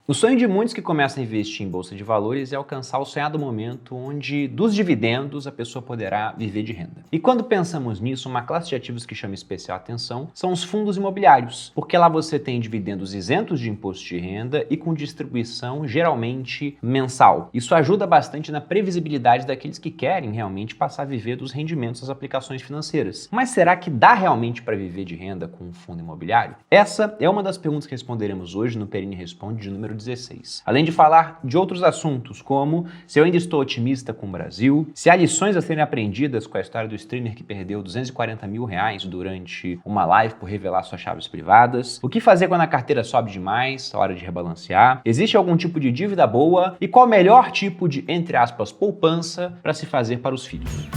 O sonho de muitos que começam a investir em bolsa de valores é alcançar o sonhado momento onde, dos dividendos, a pessoa poderá viver de renda. E quando pensamos nisso, uma classe de ativos que chama especial atenção são os fundos imobiliários, porque lá você tem dividendos isentos de imposto de renda e com distribuição geralmente mensal. Isso ajuda bastante na previsibilidade daqueles que querem realmente passar a viver dos rendimentos das aplicações financeiras. Mas será que dá realmente para viver de renda com um fundo imobiliário? Essa é uma das perguntas que responderemos hoje no Perini Responde de número 16. Além de falar de outros assuntos, como se eu ainda estou otimista com o Brasil, se há lições a serem aprendidas com a história do streamer que perdeu R$240 mil durante uma live por revelar suas chaves privadas, o que fazer quando a carteira sobe demais, hora de rebalancear, existe algum tipo de dívida boa e qual o melhor tipo de, entre aspas, poupança para se fazer para os filhos.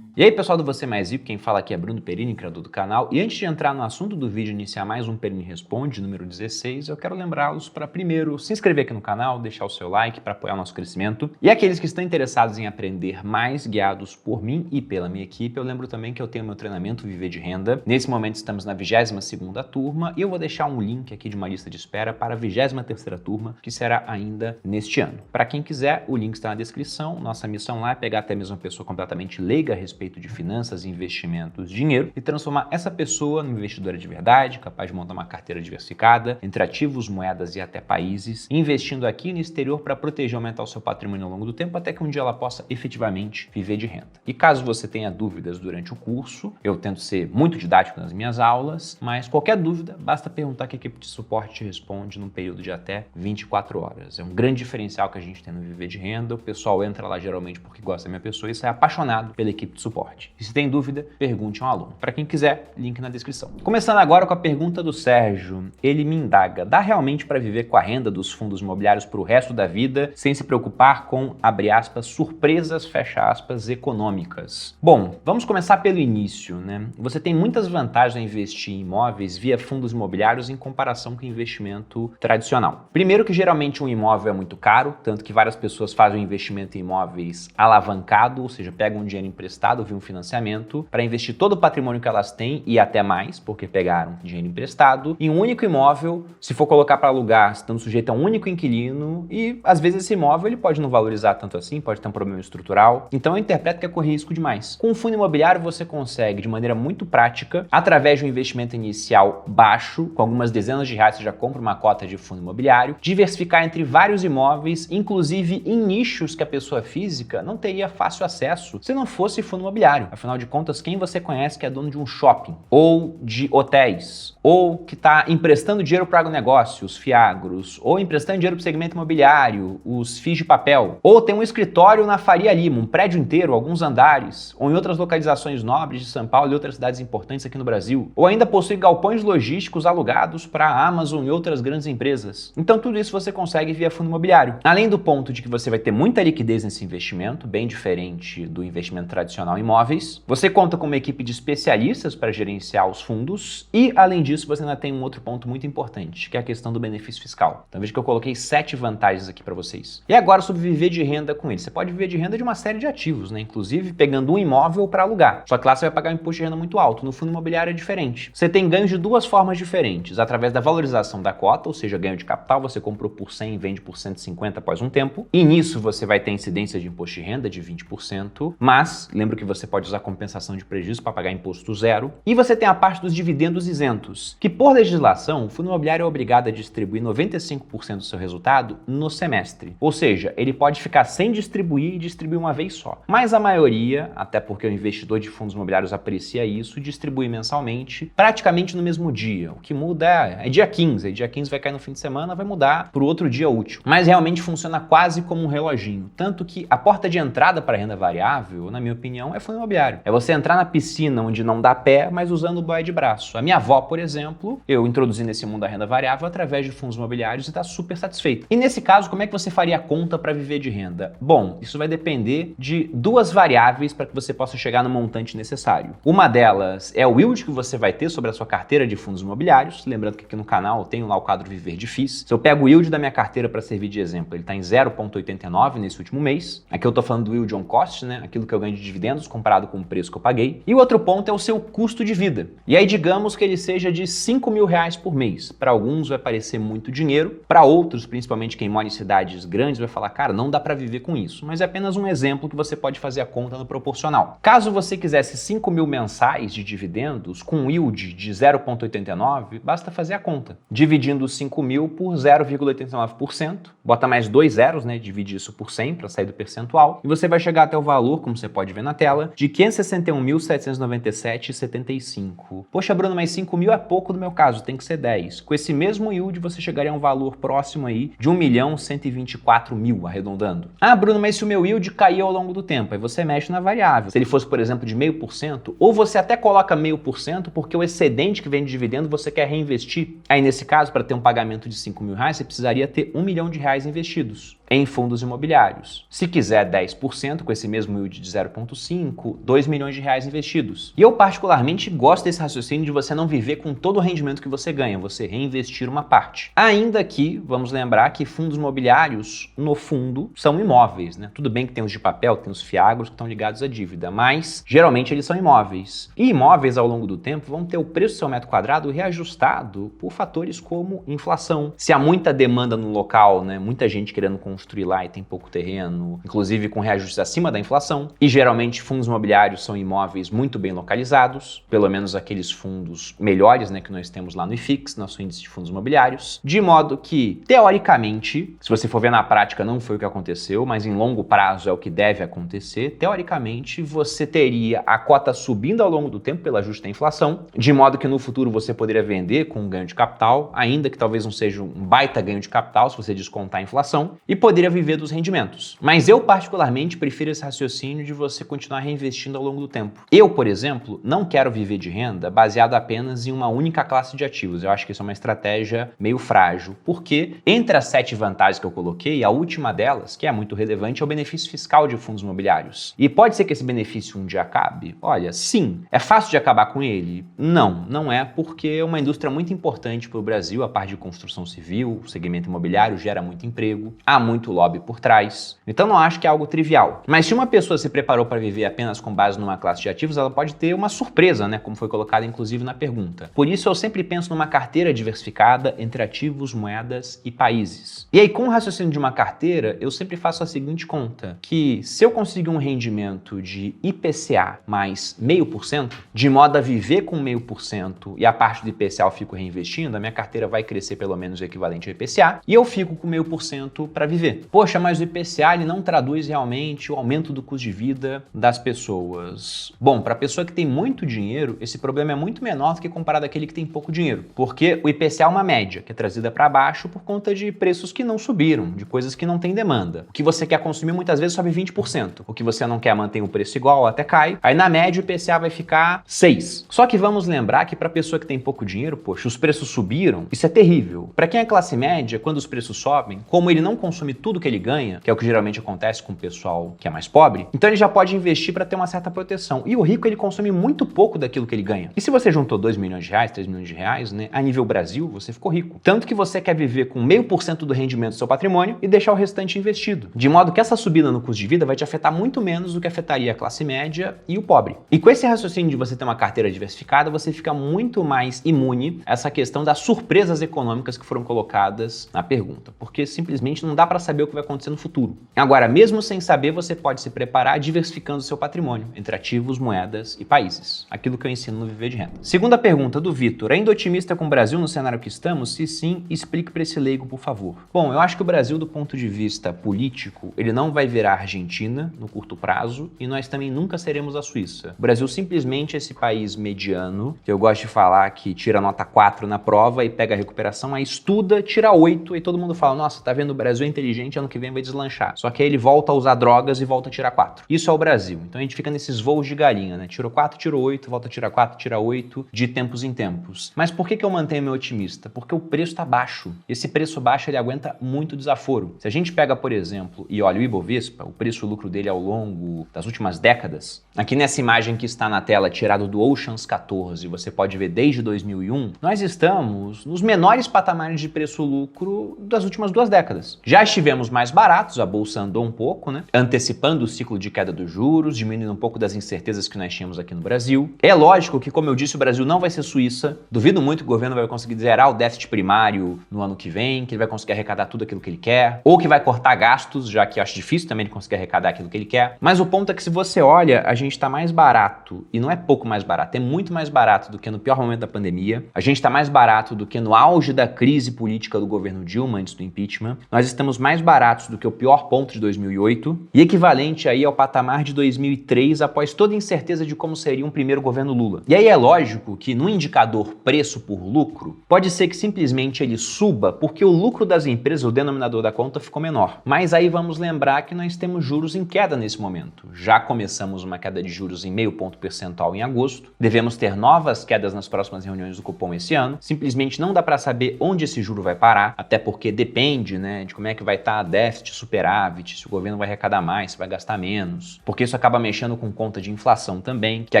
E aí pessoal do Você Mais Rico, quem fala aqui é Bruno Perini, criador do canal, e antes de entrar no assunto do vídeo e iniciar mais um Perini Responde, número 16, eu quero lembrá-los para primeiro se inscrever aqui no canal, deixar o seu like para apoiar o nosso crescimento, e aqueles que estão interessados em aprender mais, guiados por mim e pela minha equipe, eu lembro também que eu tenho meu treinamento Viver de Renda. Nesse momento estamos na 22ª turma e eu vou deixar um link aqui de uma lista de espera para a 23ª turma, que será ainda neste ano. Para quem quiser, o link está na descrição. Nossa missão lá é pegar até mesmo uma pessoa completamente leiga a respeito de finanças, investimentos, dinheiro e transformar essa pessoa numa investidora de verdade, capaz de montar uma carteira diversificada entre ativos, moedas e até países, investindo aqui e no exterior para proteger e aumentar o seu patrimônio ao longo do tempo até que um dia ela possa efetivamente viver de renda. E caso você tenha dúvidas durante o curso, eu tento ser muito didático nas minhas aulas, mas qualquer dúvida, basta perguntar que a equipe de suporte te responde num período de até 24 horas. É um grande diferencial que a gente tem no Viver de Renda. O pessoal entra lá geralmente porque gosta da minha pessoa e sai apaixonado pela equipe de suporte. E se tem dúvida, pergunte a um aluno. Para quem quiser, link na descrição. Começando agora com a pergunta do Sérgio. Ele me indaga: dá realmente para viver com a renda dos fundos imobiliários para o resto da vida, sem se preocupar com, abre aspas, surpresas, fecha aspas, econômicas? Bom, vamos começar pelo início, né? Você tem muitas vantagens em investir em imóveis via fundos imobiliários em comparação com investimento tradicional. Primeiro que geralmente um imóvel é muito caro, tanto que várias pessoas fazem um investimento em imóveis alavancado, ou seja, pegam um dinheiro emprestado via um financiamento para investir todo o patrimônio que elas têm e até mais, porque pegaram dinheiro emprestado, em um único imóvel, se for colocar para alugar, estando sujeito a um único inquilino, e às vezes esse imóvel ele pode não valorizar tanto assim, pode ter um problema estrutural. Então eu interpreto que é correr risco demais. Com um fundo imobiliário você consegue, de maneira muito prática, através de um investimento inicial baixo, com algumas dezenas de reais você já compra uma cota de fundo imobiliário, diversificar entre vários imóveis, inclusive em nichos que a pessoa física não teria fácil acesso se não fosse fundo imobiliário. Afinal de contas, quem você conhece que é dono de um shopping, ou de hotéis, ou que está emprestando dinheiro para agronegócio, os fiagros, ou emprestando dinheiro para o segmento imobiliário, os FIIs de papel, ou tem um escritório na Faria Lima, um prédio inteiro, alguns andares, ou em outras localizações nobres de São Paulo e outras cidades importantes aqui no Brasil, ou ainda possui galpões logísticos alugados para a Amazon e outras grandes empresas. Então tudo isso você consegue via fundo imobiliário. Além do ponto de que você vai ter muita liquidez nesse investimento, bem diferente do investimento tradicional em imóveis, você conta com uma equipe de especialistas para gerenciar os fundos e, além disso, você ainda tem um outro ponto muito importante, que é a questão do benefício fiscal. Então veja que eu coloquei 7 vantagens aqui para vocês. E agora sobre viver de renda com ele. Você pode viver de renda de uma série de ativos, né? Inclusive pegando um imóvel para alugar. Só que lá você vai pagar um imposto de renda muito alto. No fundo imobiliário é diferente. Você tem ganhos de duas formas diferentes. Através da valorização da cota, ou seja, ganho de capital, você comprou por 100 e vende por 150 após um tempo. E nisso você vai ter incidência de imposto de renda de 20%, mas lembra que você pode usar compensação de prejuízo para pagar imposto zero. E você tem a parte dos dividendos isentos, que por legislação, o fundo imobiliário é obrigado a distribuir 95% do seu resultado no semestre. Ou seja, ele pode ficar sem distribuir e distribuir uma vez só. Mas a maioria, até porque o investidor de fundos imobiliários aprecia isso, distribui mensalmente, praticamente no mesmo dia. O que muda é dia 15. Aí dia 15 vai cair no fim de semana, vai mudar para o outro dia útil. Mas realmente funciona quase como um reloginho. Tanto que a porta de entrada para a renda variável, na minha opinião, é fundo imobiliário. É você entrar na piscina onde não dá pé, mas usando o boia de braço. A minha avó, por exemplo, eu introduzi nesse mundo da renda variável através de fundos imobiliários e está super satisfeita. E nesse caso, como é que você faria a conta para viver de renda? Bom, isso vai depender de duas variáveis para que você possa chegar no montante necessário. Uma delas é o yield que você vai ter sobre a sua carteira de fundos imobiliários. Lembrando que aqui no canal eu tenho lá o quadro Viver de FIIs. Se eu pego o yield da minha carteira para servir de exemplo, ele está em 0,89 nesse último mês. Aqui eu estou falando do yield on cost, né? Aquilo que eu ganho de dividendos comparado com o preço que eu paguei. E o outro ponto é o seu custo de vida. E aí digamos que ele seja de R$ 5.000 por mês. Para alguns vai parecer muito dinheiro, para outros, principalmente quem mora em cidades grandes, vai falar, cara, não dá para viver com isso. Mas é apenas um exemplo que você pode fazer a conta no proporcional. Caso você quisesse 5.000 mensais de dividendos com yield de 0,89, basta fazer a conta. Dividindo os 5.000 por 0,89%, bota mais 2 zeros, né? Divide isso por 100 para sair do percentual, e você vai chegar até o valor, como você pode ver na tela, de R$ 561.797,75. Poxa, Bruno, mas 5.000 é pouco no meu caso, tem que ser 10. Com esse mesmo yield, você chegaria a um valor próximo aí de R$ 1.124.000, arredondando. Ah, Bruno, mas se o meu yield cair ao longo do tempo, aí você mexe na variável. Se ele fosse, por exemplo, de 0,5%, ou você até coloca 0,5% porque o excedente que vem de dividendo você quer reinvestir. Aí, nesse caso, para ter um pagamento de R$ 5.000, você precisaria ter R$ 1 milhão investidos em fundos imobiliários. Se quiser 10%, com esse mesmo yield de 0,5, R$ 2 milhões investidos. E eu particularmente gosto desse raciocínio de você não viver com todo o rendimento que você ganha, você reinvestir uma parte. Ainda que, vamos lembrar que fundos imobiliários, no fundo, são imóveis, né? Tudo bem que tem os de papel, tem os fiagros que estão ligados à dívida, mas geralmente eles são imóveis. E imóveis, ao longo do tempo, vão ter o preço do seu metro quadrado reajustado por fatores como inflação. Se há muita demanda no local, né? Muita gente querendo construir lá e tem pouco terreno, inclusive com reajustes acima da inflação. E geralmente fundos imobiliários são imóveis muito bem localizados, pelo menos aqueles fundos melhores, né, que nós temos lá no IFIX, nosso índice de fundos imobiliários, de modo que, teoricamente, se você for ver na prática não foi o que aconteceu, mas em longo prazo é o que deve acontecer, teoricamente você teria a cota subindo ao longo do tempo pelo ajuste da inflação, de modo que no futuro você poderia vender com um ganho de capital, ainda que talvez não seja um baita ganho de capital se você descontar a inflação, e poderia viver dos rendimentos. Mas eu particularmente prefiro esse raciocínio de você continuar reinvestindo ao longo do tempo. Eu, por exemplo, não quero viver de renda baseado apenas em uma única classe de ativos. Eu acho que isso é uma estratégia meio frágil, porque entre as 7 vantagens que eu coloquei, a última delas, que é muito relevante, é o benefício fiscal de fundos imobiliários. E pode ser que esse benefício um dia acabe? Olha, sim. É fácil de acabar com ele? Não, não é, porque é uma indústria muito importante para o Brasil, a parte de construção civil, o segmento imobiliário gera muito emprego, há muito lobby por trás. Então não acho que é algo trivial. Mas se uma pessoa se preparou para viver apenas com base numa classe de ativos, ela pode ter uma surpresa, né? Como foi colocado inclusive na pergunta. Por isso eu sempre penso numa carteira diversificada entre ativos, moedas e países. E aí com o raciocínio de uma carteira, eu sempre faço a seguinte conta, que se eu conseguir um rendimento de IPCA mais 0,5%, de modo a viver com 0,5% e a parte do IPCA eu fico reinvestindo, a minha carteira vai crescer pelo menos o equivalente ao IPCA e eu fico com 0,5% para viver. Poxa, mas o IPCA ele não traduz realmente o aumento do custo de vida das pessoas. Bom, para a pessoa que tem muito dinheiro, esse problema é muito menor do que comparado àquele que tem pouco dinheiro, porque o IPCA é uma média que é trazida para baixo por conta de preços que não subiram, de coisas que não têm demanda. O que você quer consumir muitas vezes sobe 20%, o que você não quer mantém o preço igual ou até cai, aí na média o IPCA vai ficar 6%. Só que vamos lembrar que para a pessoa que tem pouco dinheiro, poxa, os preços subiram, isso é terrível. Para quem é classe média, quando os preços sobem, como ele não consome tudo que ele ganha, que é o que geralmente acontece com o pessoal que é mais pobre, então ele já pode investir para ter uma certa proteção. E o rico, ele consome muito pouco daquilo que ele ganha. E se você juntou R$ 2 milhões, R$ 3 milhões, né, a nível Brasil, você ficou rico. Tanto que você quer viver com 0,5% do rendimento do seu patrimônio e deixar o restante investido. De modo que essa subida no custo de vida vai te afetar muito menos do que afetaria a classe média e o pobre. E com esse raciocínio de você ter uma carteira diversificada, você fica muito mais imune a essa questão das surpresas econômicas que foram colocadas na pergunta. Porque simplesmente não dá para saber o que vai acontecer no futuro. Agora, mesmo sem saber, você pode se preparar diversificando o seu patrimônio entre ativos, moedas e países. Aquilo que eu ensino no Viver de Renda. Segunda pergunta do Vitor. Ainda otimista com o Brasil no cenário que estamos? Se sim, explique para esse leigo, por favor. Bom, eu acho que o Brasil, do ponto de vista político, ele não vai virar Argentina no curto prazo e nós também nunca seremos a Suíça. O Brasil simplesmente é esse país mediano, que eu gosto de falar que tira nota 4 na prova e pega a recuperação, aí estuda, tira 8 e todo mundo fala, nossa, tá vendo, o Brasil é inteligente, ano que vem vai deslanchar. Só que aí ele volta a usar drogas e volta a tirar 4. Isso é o Brasil. Então a gente fica nesses voos de galinha, né? Tirou 4, tirou 8, volta a tirar 4, tira 8, de tempos em tempos. Mas por que eu mantenho meu otimista? Porque o preço tá baixo. Esse preço baixo, ele aguenta muito desaforo. Se a gente pega, por exemplo, e olha o Ibovespa, o preço-lucro dele ao longo das últimas décadas, aqui nessa imagem que está na tela, tirado do Oceans 14, você pode ver desde 2001, nós estamos nos menores patamares de preço-lucro das últimas 2 décadas. Já estivemos tivemos mais baratos, a bolsa andou um pouco, né? Antecipando o ciclo de queda dos juros, diminuindo um pouco das incertezas que nós tínhamos aqui no Brasil. É lógico que, como eu disse, o Brasil não vai ser Suíça. Duvido muito que o governo vai conseguir zerar o déficit primário no ano que vem, que ele vai conseguir arrecadar tudo aquilo que ele quer, ou que vai cortar gastos, já que eu acho difícil também ele conseguir arrecadar aquilo que ele quer. Mas o ponto é que, se você olha, a gente está mais barato, e não é pouco mais barato, é muito mais barato do que no pior momento da pandemia. A gente está mais barato do que no auge da crise política do governo Dilma, antes do impeachment. Nós estamos mais baratos do que o pior ponto de 2008 e equivalente aí ao patamar de 2003 após toda a incerteza de como seria um primeiro governo Lula. E aí é lógico que no indicador preço por lucro, pode ser que simplesmente ele suba porque o lucro das empresas, o denominador da conta, ficou menor. Mas aí vamos lembrar que nós temos juros em queda nesse momento. Já começamos uma queda de juros em 0,5 ponto percentual em agosto. Devemos ter novas quedas nas próximas reuniões do Copom esse ano. Simplesmente não dá para saber onde esse juro vai parar, até porque depende, né, de como é que vai estar déficit, superávit, se o governo vai arrecadar mais, se vai gastar menos, porque isso acaba mexendo com conta de inflação também, que é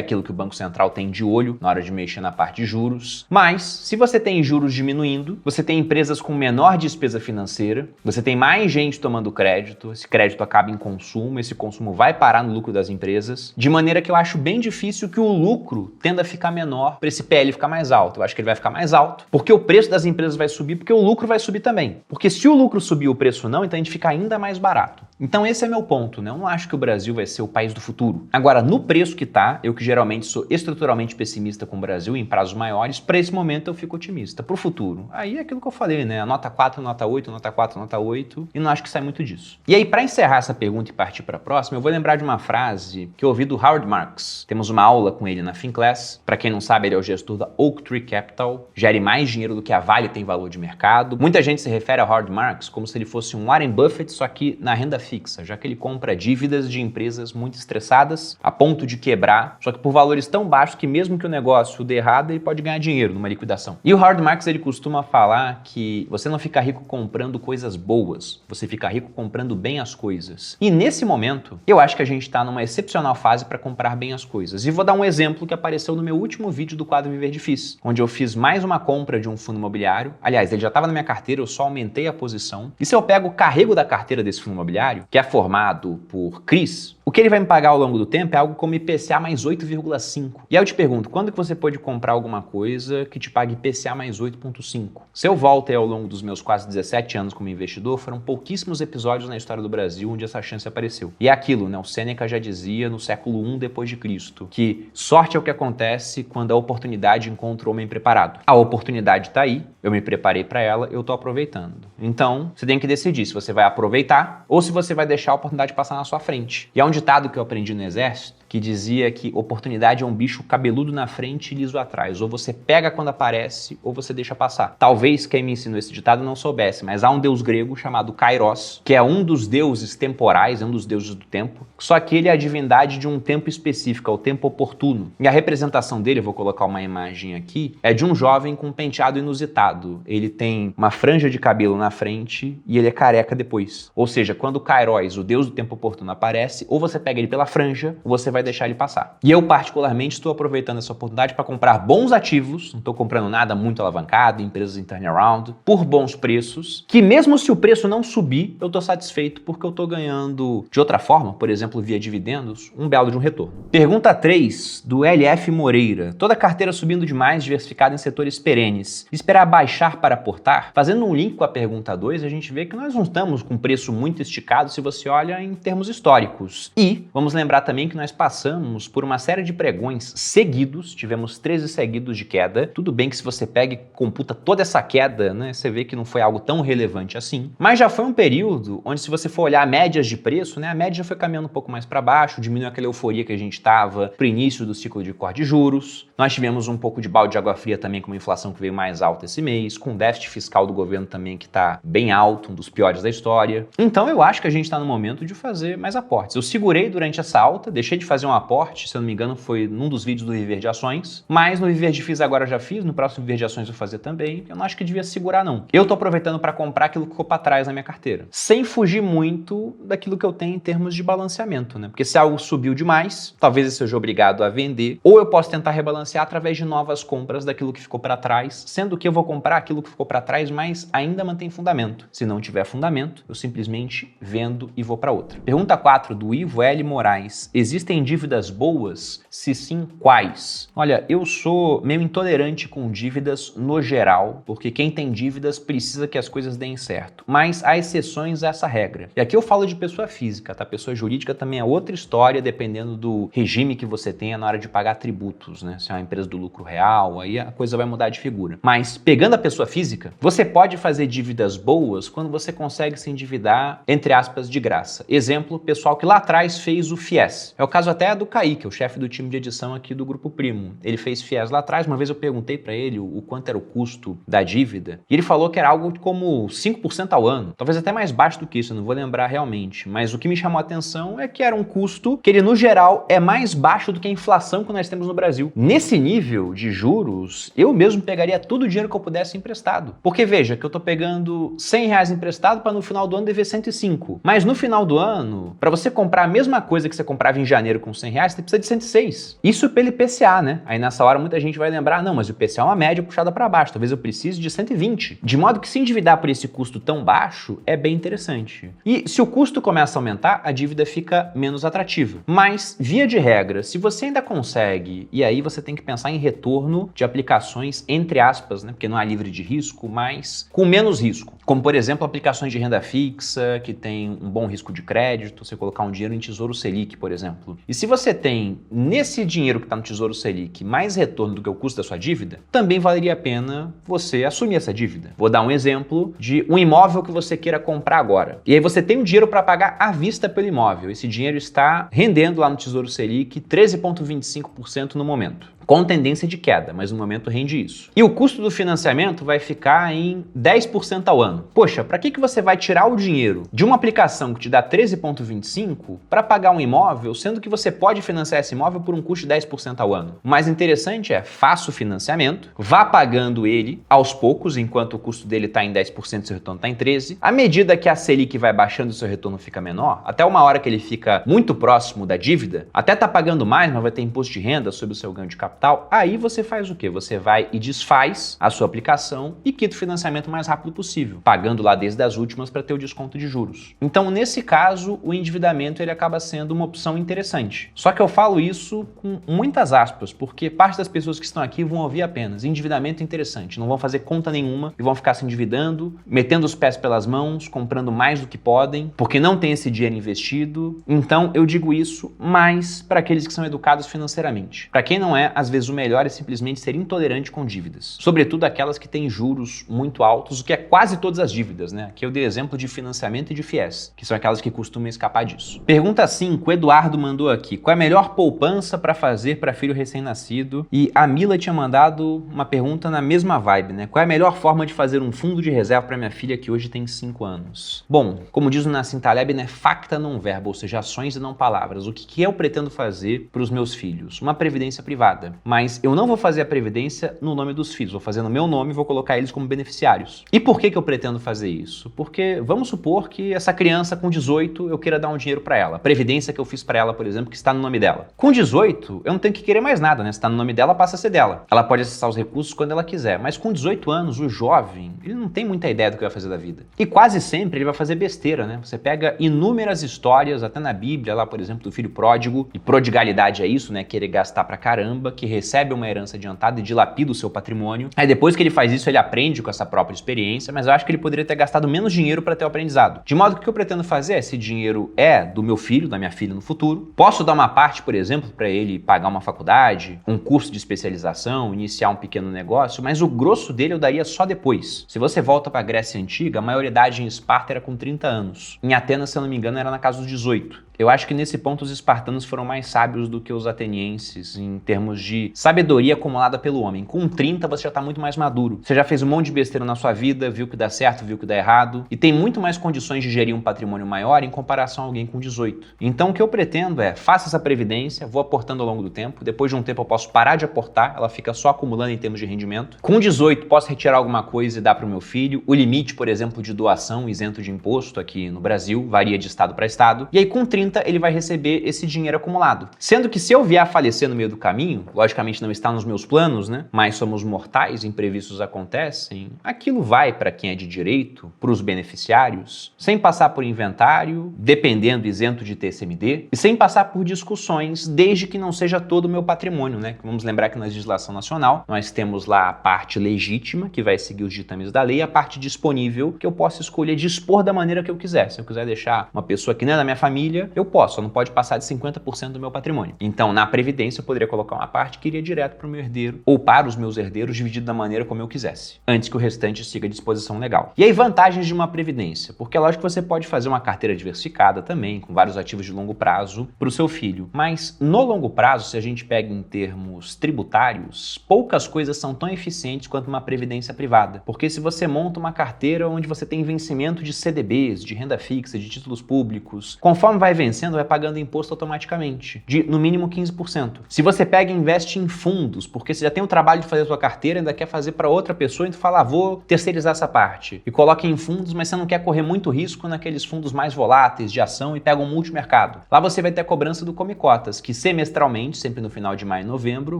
aquilo que o Banco Central tem de olho na hora de mexer na parte de juros. Mas, se você tem juros diminuindo, você tem empresas com menor despesa financeira, você tem mais gente tomando crédito, esse crédito acaba em consumo, esse consumo vai parar no lucro das empresas, de maneira que eu acho bem difícil que o lucro tenda a ficar menor para esse PL ficar mais alto. Eu acho que ele vai ficar mais alto, porque o preço das empresas vai subir, porque o lucro vai subir também. Porque se o lucro subir, o preço não, então a gente fica ainda mais barato. Então esse é meu ponto, né? Eu não acho que o Brasil vai ser o país do futuro. Agora, no preço que tá, eu que geralmente sou estruturalmente pessimista com o Brasil em prazos maiores, para esse momento eu fico otimista. Pro futuro, aí é aquilo que eu falei, né? Nota 4, nota 8, nota 4, nota 8, e não acho que sai muito disso. E aí, para encerrar essa pergunta e partir para a próxima, eu vou lembrar de uma frase que eu ouvi do Howard Marks. Temos uma aula com ele na FinClass. Para quem não sabe, ele é o gestor da Oaktree Capital, gere mais dinheiro do que a Vale tem valor de mercado. Muita gente se refere a Howard Marks como se ele fosse um Warren Buffett, só que na renda fixa, já que ele compra dívidas de empresas muito estressadas, a ponto de quebrar, só que por valores tão baixos que mesmo que o negócio dê errado, ele pode ganhar dinheiro numa liquidação. E o Howard Marks, ele costuma falar que você não fica rico comprando coisas boas, você fica rico comprando bem as coisas. E nesse momento, eu acho que a gente está numa excepcional fase para comprar bem as coisas. E vou dar um exemplo que apareceu no meu último vídeo do quadro Viver Difícil, onde eu fiz mais uma compra de um fundo imobiliário. Aliás, ele já estava na minha carteira, eu só aumentei a posição. E se eu pego o carrego da carteira desse fundo imobiliário, que é formado por CRIs, o que ele vai me pagar ao longo do tempo é algo como IPCA mais 8,5. E aí eu te pergunto, quando que você pode comprar alguma coisa que te pague IPCA mais 8,5? Se eu volto aí ao longo dos meus quase 17 anos como investidor, foram pouquíssimos episódios na história do Brasil onde essa chance apareceu. E é aquilo, né? O Sêneca já dizia no século I depois de Cristo, que sorte é o que acontece quando a oportunidade encontra o homem preparado. A oportunidade está aí, eu me preparei para ela, eu estou aproveitando. Então, você tem que decidir se você vai aproveitar ou se você vai deixar a oportunidade passar na sua frente. E há um ditado que eu aprendi no exército que dizia que oportunidade é um bicho cabeludo na frente e liso atrás. Ou você pega quando aparece, ou você deixa passar. Talvez quem me ensinou esse ditado não soubesse, mas há um deus grego chamado Kairos, que é um dos deuses temporais, é um dos deuses do tempo, só que ele é a divindade de um tempo específico, é o tempo oportuno. E a representação dele, eu vou colocar uma imagem aqui, é de um jovem com um penteado inusitado. Ele tem uma franja de cabelo na frente e ele é careca depois. Ou seja, quando o Kairos, o deus do tempo oportuno, aparece, ou você pega ele pela franja, ou você vai deixar ele passar. E eu, particularmente, estou aproveitando essa oportunidade para comprar bons ativos, não estou comprando nada muito alavancado, empresas em turnaround, por bons preços, que mesmo se o preço não subir, eu estou satisfeito porque eu estou ganhando de outra forma, por exemplo, via dividendos, um belo de um retorno. Pergunta 3, do LF Moreira. Toda carteira subindo demais, diversificada em setores perenes. Esperar baixar para aportar? Fazendo um link com a pergunta 2, a gente vê que nós não estamos com preço muito esticado se você olha em termos históricos. E vamos lembrar também que nós passamos por uma série de pregões seguidos, tivemos 13 seguidos de queda. Tudo bem que se você pega e computa toda essa queda, né, você vê que não foi algo tão relevante assim. Mas já foi um período onde, se você for olhar médias de preço, né, a média já foi caminhando um pouco mais para baixo, diminuiu aquela euforia que a gente estava pro início do ciclo de corte de juros. Nós tivemos um pouco de balde de água fria também com uma inflação que veio mais alta esse mês, com o déficit fiscal do governo também que está bem alto, um dos piores da história. Então eu acho que a gente está no momento de fazer mais aportes. Eu segurei durante essa alta, deixei de fazer fazer um aporte, se eu não me engano foi num dos vídeos do Viver de Ações, mas no Viver de FIIs agora eu já fiz, no próximo Viver de Ações eu vou fazer também, eu não acho que devia segurar não. Eu tô aproveitando para comprar aquilo que ficou para trás na minha carteira, sem fugir muito daquilo que eu tenho em termos de balanceamento, né? Porque se algo subiu demais, talvez eu seja obrigado a vender, ou eu posso tentar rebalancear através de novas compras daquilo que ficou para trás, sendo que eu vou comprar aquilo que ficou para trás, mas ainda mantém fundamento. Se não tiver fundamento, eu simplesmente vendo e vou para outra. Pergunta 4 do Ivo L. Moraes. Existem dívidas boas? Se sim, quais? Olha, eu sou meio intolerante com dívidas no geral, porque quem tem dívidas precisa que as coisas deem certo. Mas há exceções a essa regra. E aqui eu falo de pessoa física, tá? Pessoa jurídica também é outra história, dependendo do regime que você tenha na hora de pagar tributos, né? Se é uma empresa do lucro real, aí a coisa vai mudar de figura. Mas pegando a pessoa física, você pode fazer dívidas boas quando você consegue se endividar, entre aspas, de graça. Exemplo, pessoal que lá atrás fez o FIES. É o caso até do Kaique, o chefe do time de edição aqui do Grupo Primo. Ele fez FIES lá atrás, uma vez eu perguntei para ele o quanto era o custo da dívida, e ele falou que era algo como 5% ao ano, talvez até mais baixo do que isso, eu não vou lembrar realmente, mas o que me chamou a atenção é que era um custo que ele, no geral, é mais baixo do que a inflação que nós temos no Brasil. Nesse nível de juros, eu mesmo pegaria todo o dinheiro que eu pudesse emprestado. Porque veja, que eu tô pegando R$100 emprestado para no final do ano dever 105. Mas no final do ano, para você comprar a mesma coisa que você comprava em janeiro com R$100, você precisa de 106. Isso pelo IPCA, né? Aí nessa hora muita gente vai lembrar, não, mas o IPCA é uma média puxada para baixo, talvez eu precise de 120. De modo que se endividar por esse custo tão baixo é bem interessante. E se o custo começa a aumentar, a dívida fica menos atrativa. Mas, via de regra, se você ainda consegue, e aí você tem que pensar em retorno de aplicações, entre aspas, né? Porque não é livre de risco, mas com menos risco. Como, por exemplo, aplicações de renda fixa, que tem um bom risco de crédito, você colocar um dinheiro em Tesouro Selic, por exemplo. E se você tem, nesse dinheiro que está no Tesouro Selic, mais retorno do que o custo da sua dívida, também valeria a pena você assumir essa dívida. Vou dar um exemplo de um imóvel que você queira comprar agora. E aí você tem o dinheiro para pagar à vista pelo imóvel. Esse dinheiro está rendendo lá no Tesouro Selic 13,25% no momento, com tendência de queda, mas no momento rende isso. E o custo do financiamento vai ficar em 10% ao ano. Poxa, para que você vai tirar o dinheiro de uma aplicação que te dá 13,25% para pagar um imóvel, sendo que você pode financiar esse imóvel por um custo de 10% ao ano? O mais interessante é, faça o financiamento, vá pagando ele aos poucos, enquanto o custo dele está em 10% e seu retorno está em 13%. À medida que a Selic vai baixando e seu retorno fica menor, até uma hora que ele fica muito próximo da dívida, até tá pagando mais, mas vai ter imposto de renda sobre o seu ganho de capital, aí você faz o quê? Você vai e desfaz a sua aplicação e quita o financiamento o mais rápido possível, pagando lá desde as últimas para ter o desconto de juros. Então, nesse caso, o endividamento ele acaba sendo uma opção interessante. Só que eu falo isso com muitas aspas, porque parte das pessoas que estão aqui vão ouvir apenas endividamento interessante, não vão fazer conta nenhuma e vão ficar se endividando, metendo os pés pelas mãos, comprando mais do que podem, porque não tem esse dinheiro investido. Então, eu digo isso mais para aqueles que são educados financeiramente. Para quem não é, às vezes o melhor é simplesmente ser intolerante com dívidas. Sobretudo aquelas que têm juros muito altos, o que é quase todas as dívidas, né? Aqui eu dei exemplo de financiamento e de FIES, que são aquelas que costumam escapar disso. Pergunta 5, o Eduardo mandou aqui. Qual é a melhor poupança para fazer para filho recém-nascido? E a Mila tinha mandado uma pergunta na mesma vibe, né? Qual é a melhor forma de fazer um fundo de reserva para minha filha que hoje tem 5 anos? Bom, como diz o Nassim Taleb, né? Facta não verbo, ou seja, ações e não palavras. O que eu pretendo fazer para os meus filhos? Uma previdência privada. Mas eu não vou fazer a previdência no nome dos filhos, vou fazer no meu nome e vou colocar eles como beneficiários. E por que eu pretendo fazer isso? Porque vamos supor que essa criança com 18 eu queira dar um dinheiro para ela. A previdência que eu fiz para ela, por exemplo, que está no nome dela. Com 18, eu não tenho que querer mais nada, né? Se está no nome dela, passa a ser dela. Ela pode acessar os recursos quando ela quiser. Mas com 18 anos, o jovem, ele não tem muita ideia do que vai fazer da vida. E quase sempre ele vai fazer besteira, né? Você pega inúmeras histórias, até na Bíblia, lá, por exemplo, do filho pródigo. E prodigalidade é isso, né? Querer gastar pra caramba, que recebe uma herança adiantada e dilapida o seu patrimônio. Aí depois que ele faz isso, ele aprende com essa própria experiência, mas eu acho que ele poderia ter gastado menos dinheiro para ter o aprendizado. De modo que o que eu pretendo fazer, esse dinheiro é do meu filho, da minha filha no futuro. Posso dar uma parte, por exemplo, para ele pagar uma faculdade, um curso de especialização, iniciar um pequeno negócio, mas o grosso dele eu daria só depois. Se você volta para a Grécia Antiga, a maioridade em Esparta era com 30 anos. Em Atenas, se eu não me engano, era na casa dos 18. Eu acho que nesse ponto os espartanos foram mais sábios do que os atenienses em termos de sabedoria acumulada pelo homem. Com 30 você já tá muito mais maduro. Você já fez um monte de besteira na sua vida, viu que dá certo, viu que dá errado, e tem muito mais condições de gerir um patrimônio maior em comparação a alguém com 18. Então o que eu pretendo é, faça essa previdência, vou aportando ao longo do tempo, depois de um tempo eu posso parar de aportar, ela fica só acumulando em termos de rendimento. Com 18 posso retirar alguma coisa e dar para o meu filho. O limite, por exemplo, de doação isento de imposto aqui no Brasil varia de estado para estado. E aí com 30 ele vai receber esse dinheiro acumulado. Sendo que se eu vier a falecer no meio do caminho, logicamente não está nos meus planos, né? Mas somos mortais, imprevistos acontecem, aquilo vai para quem é de direito, para os beneficiários, sem passar por inventário, dependendo isento de TCMD, e sem passar por discussões, desde que não seja todo o meu patrimônio, né? Vamos lembrar que na legislação nacional nós temos lá a parte legítima, que vai seguir os ditames da lei, e a parte disponível, que eu posso escolher dispor da maneira que eu quiser. Se eu quiser deixar uma pessoa que não é da minha família, eu posso, só não pode passar de 50% do meu patrimônio. Então, na Previdência, eu poderia colocar uma parte que iria direto para o meu herdeiro, ou para os meus herdeiros, dividido da maneira como eu quisesse, antes que o restante siga a disposição legal. E aí, vantagens de uma Previdência, porque é lógico que você pode fazer uma carteira diversificada também, com vários ativos de longo prazo, para o seu filho. Mas, no longo prazo, se a gente pega em termos tributários, poucas coisas são tão eficientes quanto uma Previdência privada. Porque se você monta uma carteira onde você tem vencimento de CDBs, de renda fixa, de títulos públicos, conforme vai vencendo, vai pagando imposto automaticamente, de no mínimo 15%. Se você pega e investe em fundos, porque você já tem o trabalho de fazer a sua carteira, ainda quer fazer para outra pessoa, então fala, vou terceirizar essa parte. E coloca em fundos, mas você não quer correr muito risco naqueles fundos mais voláteis de ação e pega um multimercado. Lá você vai ter a cobrança do Come Cotas, que semestralmente, sempre no final de maio e novembro,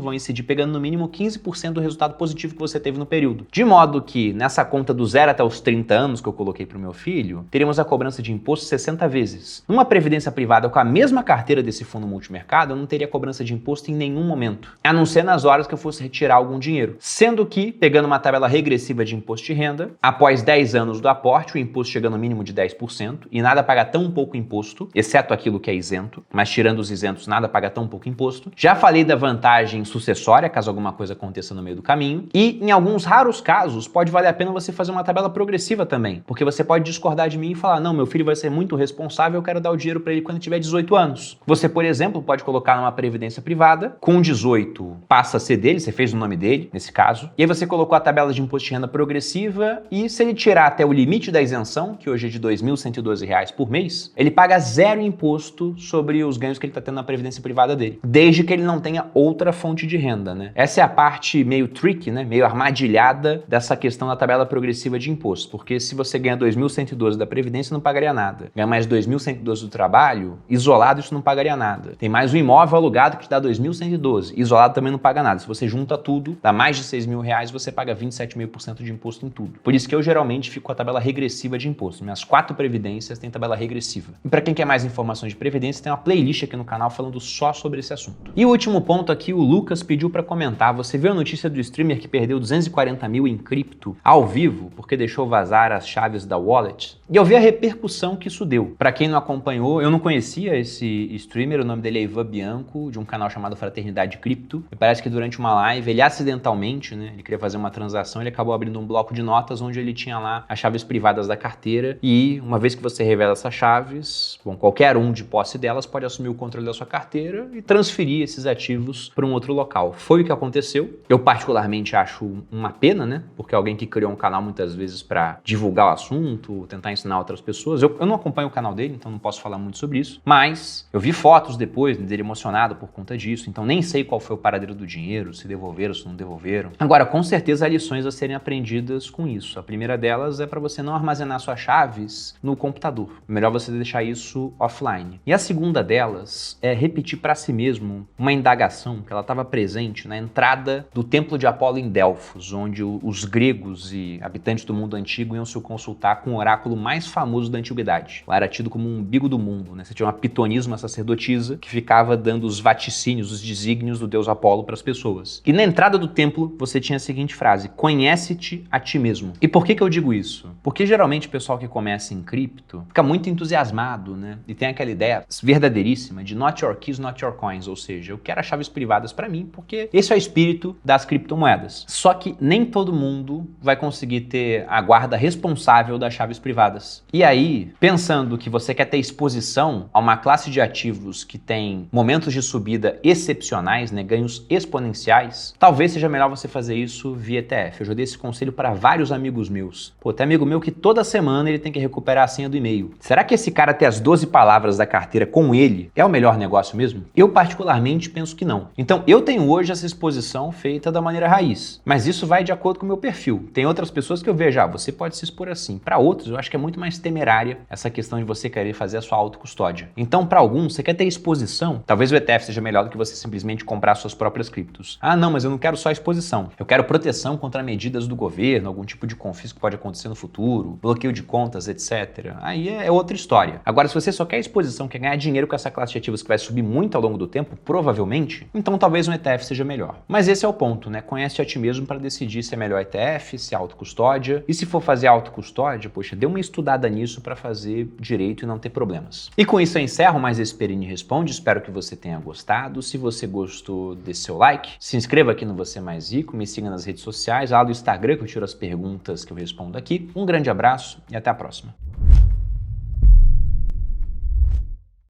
vão incidir pegando no mínimo 15% do resultado positivo que você teve no período. De modo que, nessa conta do 0 até os 30 anos que eu coloquei para o meu filho, teríamos a cobrança de imposto 60 vezes. Numa previdência privada com a mesma carteira desse fundo multimercado, eu não teria cobrança de imposto em nenhum momento, a não ser nas horas que eu fosse retirar algum dinheiro. Sendo que, pegando uma tabela regressiva de imposto de renda, após 10 anos do aporte, o imposto chega no mínimo de 10%, e nada paga tão pouco imposto, exceto aquilo que é isento, mas tirando os isentos, nada paga tão pouco imposto. Já falei da vantagem sucessória, caso alguma coisa aconteça no meio do caminho, e em alguns raros casos, pode valer a pena você fazer uma tabela progressiva também, porque você pode discordar de mim e falar, não, meu filho vai ser muito responsável, eu quero dar o dinheiro para ele quando ele tiver 18 anos. Você, por exemplo, pode colocar numa previdência privada, com 18 passa a ser dele, você fez o nome dele, nesse caso, e aí você colocou a tabela de imposto de renda progressiva e se ele tirar até o limite da isenção, que hoje é de R$ 2.112 por mês, ele paga zero imposto sobre os ganhos que ele está tendo na previdência privada dele, desde que ele não tenha outra fonte de renda, né? Essa é a parte meio tricky, né? Meio armadilhada dessa questão da tabela progressiva de imposto, porque se você ganha 2.112 da previdência, não pagaria nada. Ganha mais 2.112 do trabalho, isolado isso não pagaria nada. Tem mais um imóvel alugado que te dá 2.112, isolado também não paga nada. Se você junta tudo, dá mais de R$6.000, você paga 27,5% de imposto em tudo. Por isso que eu geralmente fico com a tabela regressiva de imposto. Minhas 4 previdências têm tabela regressiva. E para quem quer mais informações de previdência, tem uma playlist aqui no canal falando só sobre esse assunto. E o último ponto aqui, o Lucas pediu para comentar. Você viu a notícia do streamer que perdeu 240 mil em cripto ao vivo porque deixou vazar as chaves da wallet? E eu vi a repercussão que isso deu. Para quem não acompanhou, eu não conhecia esse streamer, o nome dele é Ivan Bianco, de um canal chamado Fraternidade Cripto. E parece que durante uma live, ele acidentalmente, né, ele queria fazer uma transação, ele acabou abrindo um bloco de notas onde ele tinha lá as chaves privadas da carteira e uma vez que você revela essas chaves, bom, qualquer um de posse delas pode assumir o controle da sua carteira e transferir esses ativos para um outro local. Foi o que aconteceu. Eu particularmente acho uma pena, né, porque alguém que criou um canal muitas vezes para divulgar o assunto, tentar ensinar outras pessoas. Eu não acompanho o canal dele, então não posso falar muito sobre isso, mas eu vi fotos depois dele emocionado por conta disso, então nem sei qual foi o paradeiro do dinheiro, se devolveram, se não devolveram. Agora, com certeza há lições a serem aprendidas com isso. A primeira delas é para você não armazenar suas chaves no computador. É melhor você deixar isso offline. E a segunda delas é repetir para si mesmo uma indagação que ela estava presente na entrada do Templo de Apolo em Delfos, onde os gregos e habitantes do mundo antigo iam se consultar com o oráculo mais famoso da antiguidade. Lá era tido como um umbigo do mundo, né? Você tinha uma pitonisa, uma sacerdotisa, que ficava dando os vaticínios, os desígnios do deus Apolo para as pessoas. E na entrada do templo, você tinha a seguinte frase: conhece-te a ti mesmo. E por que eu digo isso? Porque geralmente o pessoal que começa em cripto fica muito entusiasmado, né? E tem aquela ideia verdadeiríssima de not your keys, not your coins, ou seja, eu quero as chaves privadas para mim porque esse é o espírito das criptomoedas. Só que nem todo mundo vai conseguir ter a guarda responsável das chaves privadas. E aí, pensando que você quer ter exposição a uma classe de ativos que tem momentos de subida excepcionais, né, ganhos exponenciais, talvez seja melhor você fazer isso via ETF. Eu já dei esse conselho para vários amigos meus. Pô, tem amigo meu que toda semana ele tem que recuperar a senha do e-mail. Será que esse cara ter as 12 palavras da carteira com ele é o melhor negócio mesmo? Eu particularmente penso que não. Então eu tenho hoje essa exposição feita da maneira raiz, mas isso vai de acordo com o meu perfil. Tem outras pessoas que eu vejo, você pode se expor assim. Para outros, eu acho que é muito mais temerária essa questão de você querer fazer a sua autocustódia. Então, para alguns, você quer ter exposição, talvez o ETF seja melhor do que você simplesmente comprar suas próprias criptos. Ah, não, mas eu não quero só exposição. Eu quero proteção contra medidas do governo, algum tipo de confisco que pode acontecer no futuro, bloqueio de contas, etc. Aí é outra história. Agora, se você só quer exposição, quer ganhar dinheiro com essa classe de ativos que vai subir muito ao longo do tempo, provavelmente, então talvez um ETF seja melhor. Mas esse é o ponto, né? Conhece a ti mesmo para decidir se é melhor ETF, se é autocustódia. E se for fazer autocustódia, poxa, dê uma estudada nisso para fazer direito e não ter problemas. E com isso eu encerro mais esse Perini Responde. Espero que você tenha gostado. Se você gostou, dê seu like. Se inscreva aqui no Você Mais Rico. Me siga nas redes sociais, lá do Instagram que eu tiro as perguntas que eu respondo aqui. Um grande abraço e até a próxima.